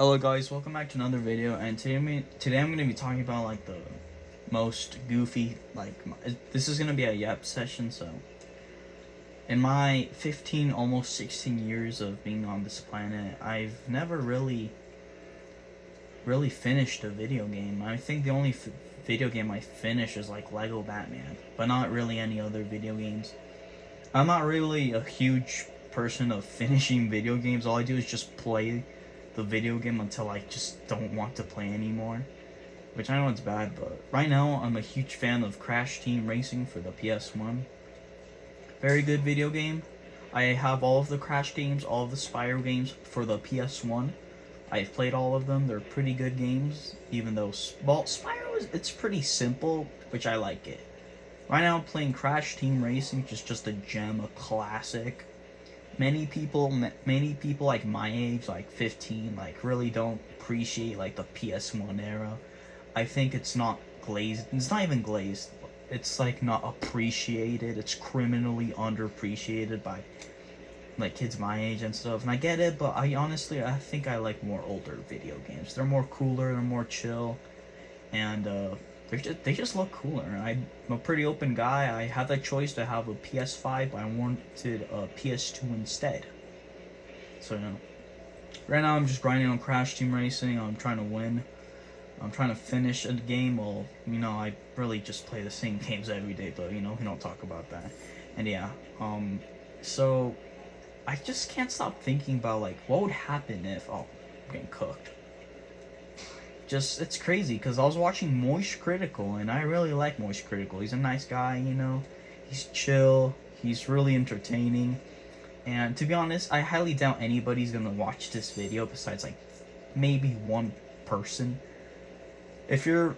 Hello guys, welcome back to another video, and today I'm going to be talking about like the most goofy, this is going to be a yap session. So in my 15 almost 16 years of being on this planet, I've never really finished a video game. I think the only video game I finished is like Lego Batman, but not really any other video games. I'm not really a huge person of finishing video games. All I do is just play the video game until I just don't want to play anymore, which I know it's bad, but right now I'm a huge fan of Crash Team Racing for the PS1. Very good video game. I have all of the Crash games, all of the Spyro games for the PS1. I've played all of them. They're pretty good games, even though Spyro it's pretty simple, which I like it. Right now I'm playing Crash Team Racing, which is just a gem, a classic. Many people like my age, like 15, like really don't appreciate like the PS1 era. I think it's not glazed. It's not even glazed. It's like not appreciated. It's criminally underappreciated by like kids my age and stuff. And I get it, but I think I like more older video games. They're more cooler. They're more chill, and they just look cooler. I'm a pretty open guy. I had the choice to have a PS5, but I wanted a PS2 instead. So, right now I'm just grinding on Crash Team Racing. I'm trying to win. I'm trying to finish a game. Well, I really just play the same games every day, but we don't talk about that. And yeah, so I just can't stop thinking about like what would happen if I'm getting cooked. It's crazy because I was watching Moist Critical, and I really like Moist Critical. He's a nice guy, he's chill, he's really entertaining, and to be honest, I highly doubt anybody's gonna watch this video besides like maybe one person. If you're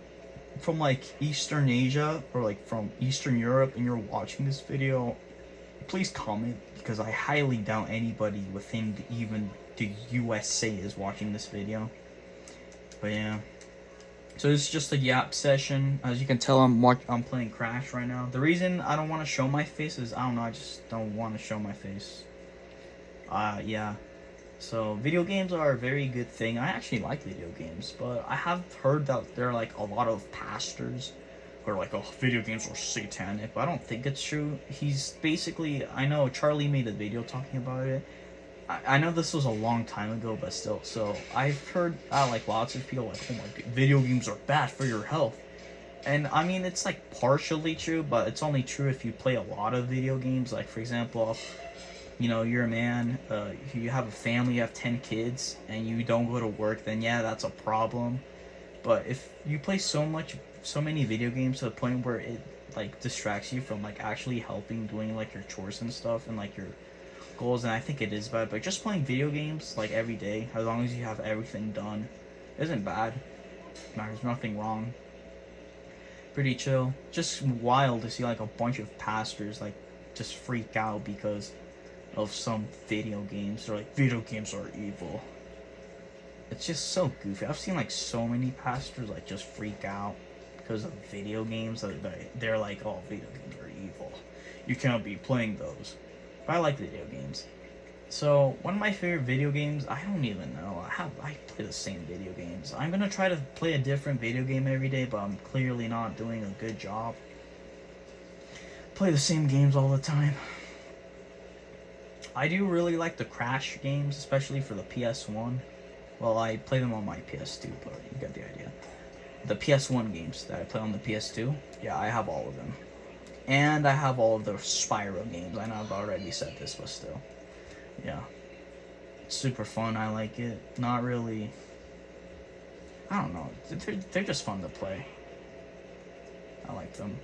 from like Eastern Asia or like from Eastern Europe and you're watching this video, please comment, because I highly doubt anybody within even the USA is watching this video. But yeah, so it's just a yap session. As you can tell, I'm playing Crash right now. The reason I don't want to show my face is, I don't know, I just don't want to show my face. Yeah. So video games are a very good thing. I actually like video games, but I have heard that there are like a lot of pastors who are like, oh, video games are satanic. But I don't think it's true. He's basically, I know Charlie made a video talking about it. I know this was a long time ago, but still. So I've heard like lots of people like, oh my god, video games are bad for your health. And I mean, it's like partially true, but it's only true if you play a lot of video games. Like, for example, you're a man, you have a family, you have 10 kids, and you don't go to work, then yeah, that's a problem. But if you play so many video games to the point where it like distracts you from like actually doing like your chores and stuff and like your goals, and I think it is bad, but just playing video games like every day, as long as you have everything done, isn't bad. There's nothing wrong. Pretty chill. Just wild to see like a bunch of pastors like just freak out because of some video games. They're like, video games are evil. It's just so goofy. I've seen like so many pastors like just freak out because of video games. They're like, oh, video games are evil. You can't be playing those. But I like video games. So one of my favorite video games, I don't even know. I play the same video games. I'm gonna try to play a different video game every day, but I'm clearly not doing a good job. Play the same games all the time. I do really like the Crash games, especially for the PS1. Well, I play them on my PS2, but you get the idea. The PS1 games that I play on the PS2, yeah, I have all of them. And I have all of the Spyro games. I know I've already said this, but still. Yeah. It's super fun. I like it. Not really... I don't know. They're just fun to play. I like them.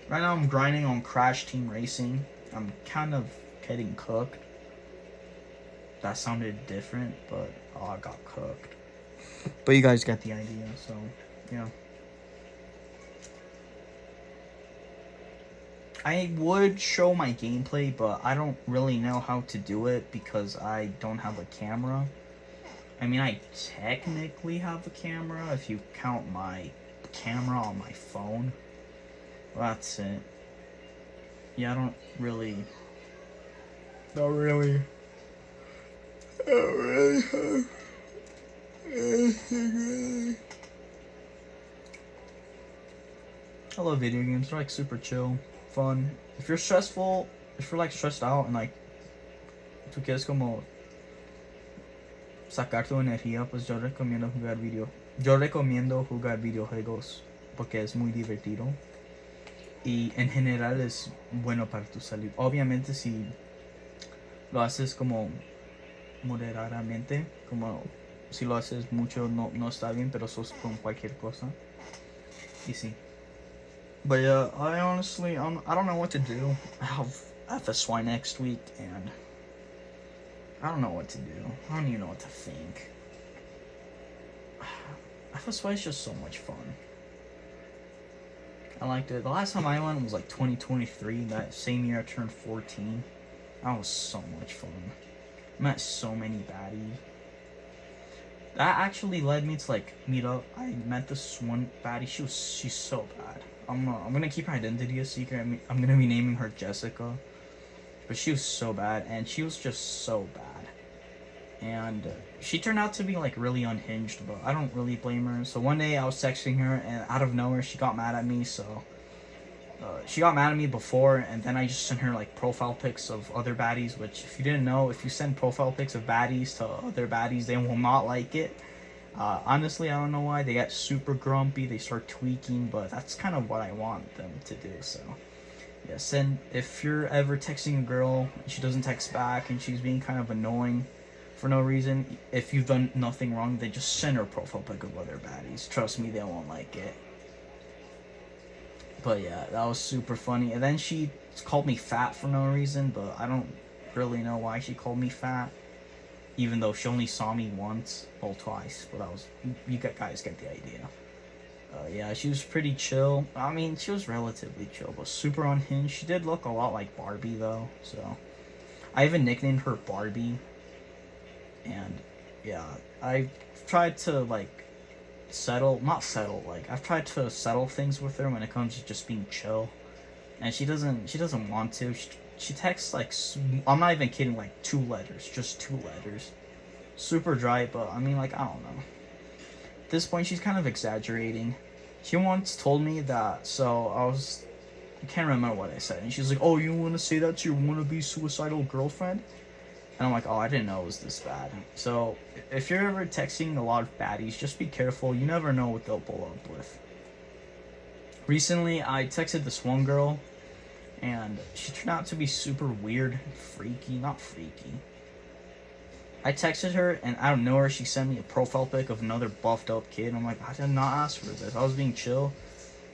Right now I'm grinding on Crash Team Racing. I'm kind of getting cooked. That sounded different, but I got cooked. But you guys get the idea, so yeah. I would show my gameplay, but I don't really know how to do it because I don't have a camera. I mean, I technically have a camera if you count my camera on my phone. Well, that's it. Yeah, I don't really have I love video games. They're like super chill, fun. If you're stressful, if you're like stressed out and like tú quieres como sacar tu energía, pues yo recomiendo jugar videojuegos porque es muy divertido y en general es bueno para tu salud. Obviamente si lo haces como moderadamente, como si lo haces mucho no está bien, pero sos con cualquier cosa. Y sí. But yeah, I honestly, I don't know what to do. I have FSY next week, and I don't know what to do. I don't even know what to think. FSY is just so much fun. I liked it. The last time I went was like 2023. That same year I turned 14. That was so much fun. I met so many baddies. That actually led me to like meet up. I met this one baddie. She's so bad. I'm gonna keep her identity a secret. I'm gonna be naming her Jessica. But she was so bad, and she was just so bad. And she turned out to be like really unhinged, but I don't really blame her. So one day I was texting her, and out of nowhere she got mad at me. So she got mad at me before, and then I just sent her like profile pics of other baddies. Which, if you didn't know, if you send profile pics of baddies to other baddies, they will not like it. Honestly, I don't know why. They get super grumpy, they start tweaking, but that's kind of what I want them to do. So yeah, if you're ever texting a girl and she doesn't text back and she's being kind of annoying for no reason, if you've done nothing wrong, then just send her a profile pic of other baddies. Trust me, they won't like it. But yeah, that was super funny. And then she called me fat for no reason, but I don't really know why she called me fat. Even though she only saw me once, well, twice, but you guys get the idea. Yeah, she was pretty chill. I mean, she was relatively chill, but super unhinged. She did look a lot like Barbie, though, so I even nicknamed her Barbie. And yeah, I tried to like I've tried to settle things with her when it comes to just being chill, and she doesn't want to. She texts like, I'm not even kidding, like 2 letters, just 2 letters. Super dry, but I mean, like, I don't know. At this point, she's kind of exaggerating. She once told me that, I can't remember what I said, and she's like, oh, you want to say that to your wannabe suicidal girlfriend? And I'm like, oh, I didn't know it was this bad. So, if you're ever texting a lot of baddies, just be careful. You never know what they'll pull up with. Recently, I texted this one girl, and she turned out to be super weird, freaky, not freaky. I texted her, and out of nowhere, she sent me a profile pic of another buffed up kid. I'm like, I did not ask for this. I was being chill.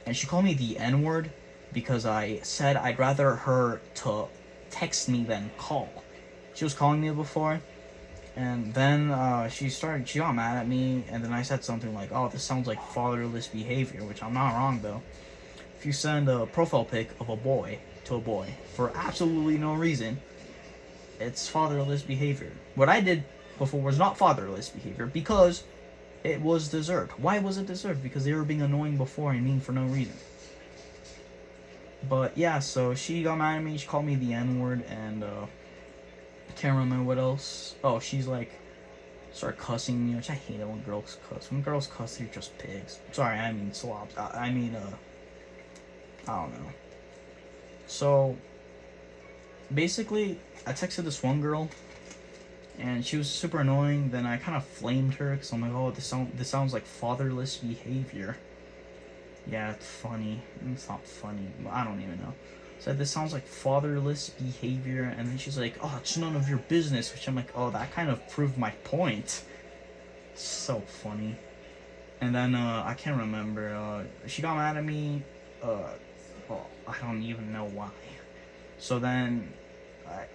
And she called me the N-word because I said I'd rather her to text me than call. She was calling me before, and then she got mad at me, and then I said something like, oh, this sounds like fatherless behavior, which I'm not wrong, though. If you send a profile pic of a boy to a boy for absolutely no reason, it's fatherless behavior. What I did before was not fatherless behavior because it was deserved. Why was it deserved? Because they were being annoying before and mean for no reason. But yeah, so she got mad at me, she called me the N-word, and I can't remember what else. Oh, she's like, started cussing me, which I hate it when girls cuss. When girls cuss, they're just pigs. Sorry, I mean slobs. I don't know. So, basically, I texted this one girl, and she was super annoying. Then I kind of flamed her, because I'm like, oh, this sounds like fatherless behavior. Yeah, it's funny. It's not funny. I don't even know. So this sounds like fatherless behavior, and then she's like, oh, it's none of your business, which I'm like, oh, that kind of proved my point. So funny. And then, I can't remember, she got mad at me, well, I don't even know why. So then,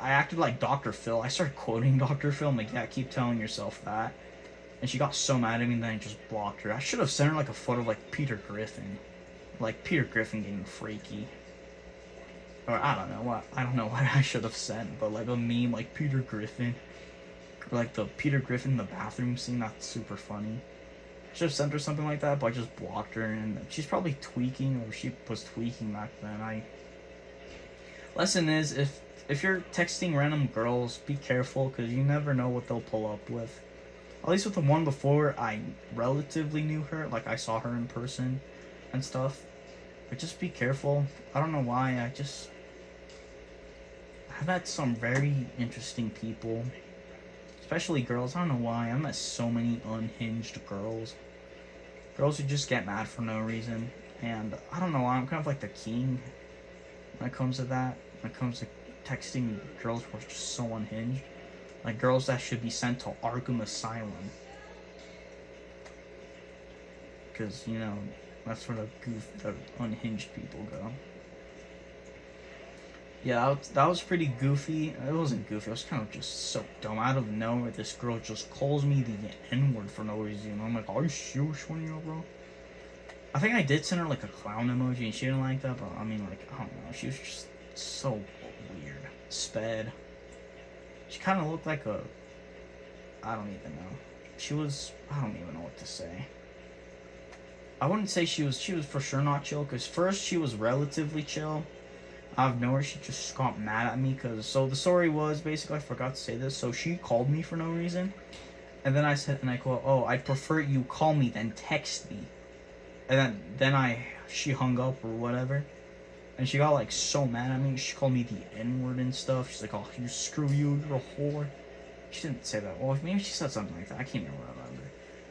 I acted like Dr. Phil. I started quoting Dr. Phil. I'm like, yeah, keep telling yourself that. And she got so mad at me, and then I just blocked her. I should have sent her, like, a photo of, like, Peter Griffin. Like, Peter Griffin getting freaky. Or, I don't know what I should have sent, but, like, a meme, like, Peter Griffin. Or, like, the Peter Griffin in the bathroom scene, that's super funny. I should have sent her something like that, but I just blocked her, and she's probably tweaking, or she was tweaking back then. Lesson is, if you're texting random girls, be careful, because you never know what they'll pull up with. At least with the one before, I relatively knew her. Like, I saw her in person and stuff. But just be careful. I don't know why. I've met some very interesting people. Especially girls. I don't know why. I've met so many unhinged girls. Girls who just get mad for no reason. And I don't know why. I'm kind of like the king when it comes to that. When it comes to texting girls who are just so unhinged. Like girls that should be sent to Arkham Asylum. Because, you know, that's where the unhinged people go. Yeah, that was pretty goofy. It wasn't goofy. It was kind of just so dumb. Out of nowhere, this girl just calls me the N-word for no reason. I'm like, are you serious, bro? I think I did send her like a clown emoji, and she didn't like that. But I mean, like, I don't know. She was just so weird. Sped. She kind of looked like a... I don't even know. I don't even know what to say. I wouldn't say she was for sure not chill, because first she was relatively chill. Out of nowhere, she just got mad at me, so the story was, basically, I forgot to say this, so she called me for no reason, and then I said, and I quote, oh, I'd prefer you call me than text me, and then she hung up or whatever, and she got, like, so mad at me. She called me the N-word and stuff. She's like, oh, screw you, you're a whore. She didn't say that. Well, maybe she said something like that. I can't even remember.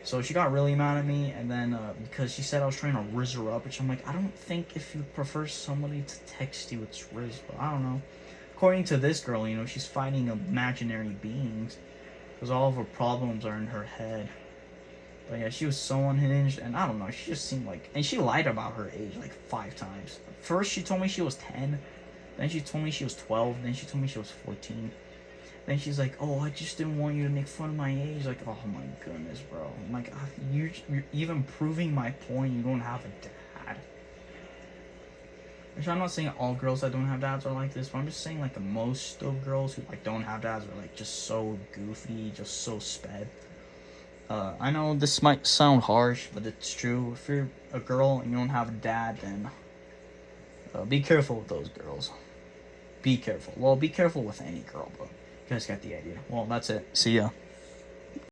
So she got really mad at me, and then because she said I was trying to rizz her up, which I'm like, I don't think if you prefer somebody to text you, it's rizz, but I don't know. According to this girl, you know, she's fighting imaginary beings, because all of her problems are in her head. But yeah, she was so unhinged, and I don't know, she just seemed like, and she lied about her age like 5 times. First she told me she was 10, then she told me she was 12, then she told me she was 14. Then she's like, oh, I just didn't want you to make fun of my age. Like, oh my goodness, bro. I'm like, you're even proving my point. You don't have a dad. Which I'm not saying all girls that don't have dads are like this, but I'm just saying like most of girls who like don't have dads are like just so goofy, just so sped. I know this might sound harsh, but it's true. If you're a girl and you don't have a dad, then be careful with those girls. Be careful. Well, be careful with any girl, but you guys got the idea. Well, that's it. See ya.